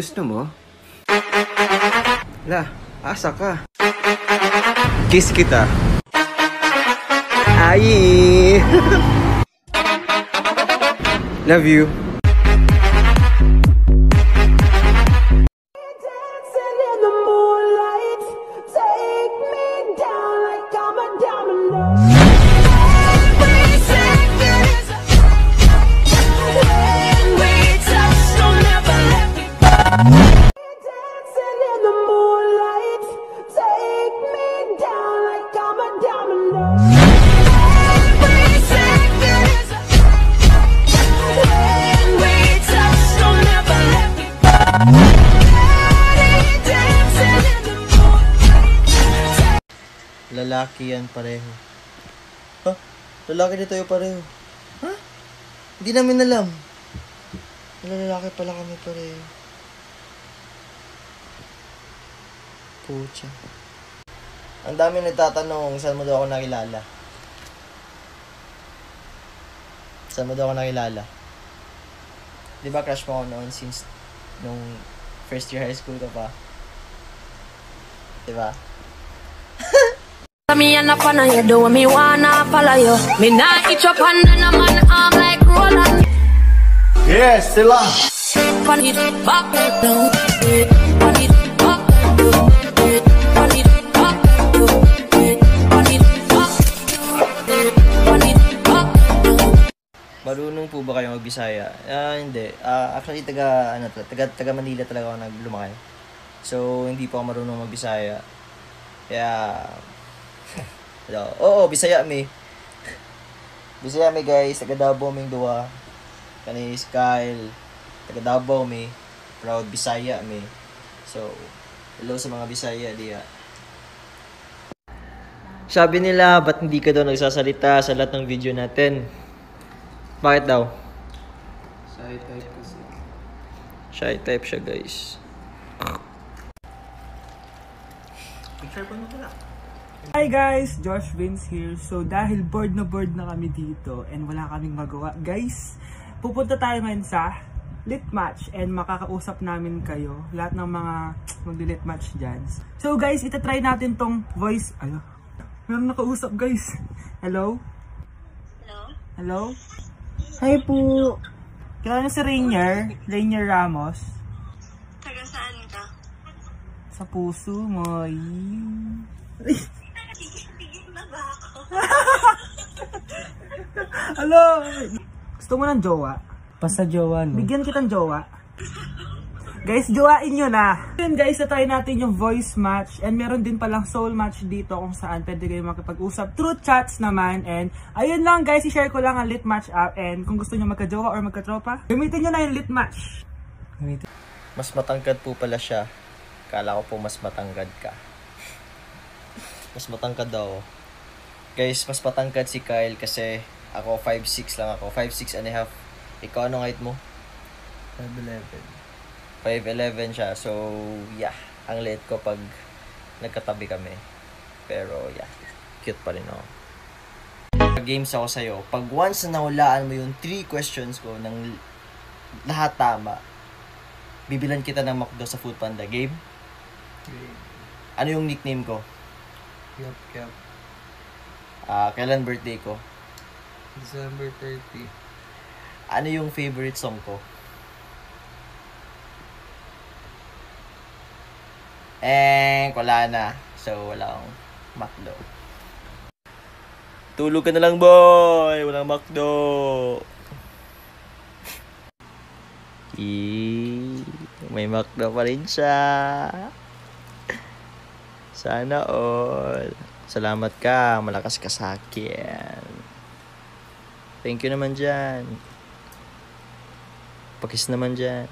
Gusto mo? La, asa ka? Kiss kita. Ay! Love you. Lalaki yan pareho. Ha? Lalaki dito tayo pareho. Ha? Hindi namin alam. Lalaki pala kami pareho. Pucha. Ang dami nagtatanong saan mo daw ako nakilala. Saan mo daw ako nakilala? Di ba crush mo ako noon since nung first year high school ka pa? Di ba? Me and up on you do me wanna follow you. Me not itch up under no man arm like Roland. Yes, still up. Pon it back down. Pon it back down. Pon it back down. Pon it back down. Pon it back down. Marunong po ba kayo mag-Bisaya? Hindi. Actually taga Manila talaga ako naglumaki. So hindi po ako marunong mag-Bisaya. Kaya oo, Bisaya mi. Bisaya mi guys, taga Davao ming duwa. Kani Kyle, taga Davao mi. Proud Bisaya mi. So, hello sa mga Bisaya diya. Sabi nila, ba't hindi ka daw nagsasalita sa lahat ng video natin? Bakit daw? Shy type kasi. Shy type siya guys. Picture ko na pala. Hi guys, Josh Vince here. So dahil bored na kami dito and wala kaming magawa, guys, pupunta tayo ngayon sa lit match and makakausap namin kayo, lahat ng mga magli-lit match dyan. So guys, itatry natin tong voice. Meron nakausap guys. Hello? Hello? Hello? Hi po. Kilala niyo si Rainier Ramos? Taga saan ka? Sa puso mo. Tigil na ba ako? Hello? Gusto mo ng jowa? Basta jowa, no? Bigyan kitang jowa. Guys, jowain nyo na. Yun guys, na-try natin yung voice match. And meron din palang soul match dito kung saan pwede kayo makipag-usap. Through chats naman. And ayun lang guys, i-share ko lang ang lit match app. And kung gusto nyo magka-jowa or magka-tropa, gamitin nyo na yung lit match. Mas matangkad po pala siya. Kala ko po mas matangkad ka. Mas matangkad daw. Guys, mas matangkad si Kyle kasi ako 5'6 lang ako. 5'6 and a half. Ikaw anong height mo? 5'11 siya. So, yeah. Ang liit ko pag nagkatabi kami. Pero, yeah. Cute pa rin ako. Games ako sa'yo. Pag once na nahulaan mo yung 3 questions ko ng lahat tama, bibilan kita ng McDo sa Foodpanda. Game? Ano yung nickname ko? Yup. Kailan birthday ko? December 30. Ano yung favorite song ko? Wala na. So, wala akong McDo. Tulog ka na lang, boy! Walang McDo! May McDo pa rin siya. Sana all. Salamat ka. Malakas ka sa akin. Thank you naman dyan. Pakis naman dyan.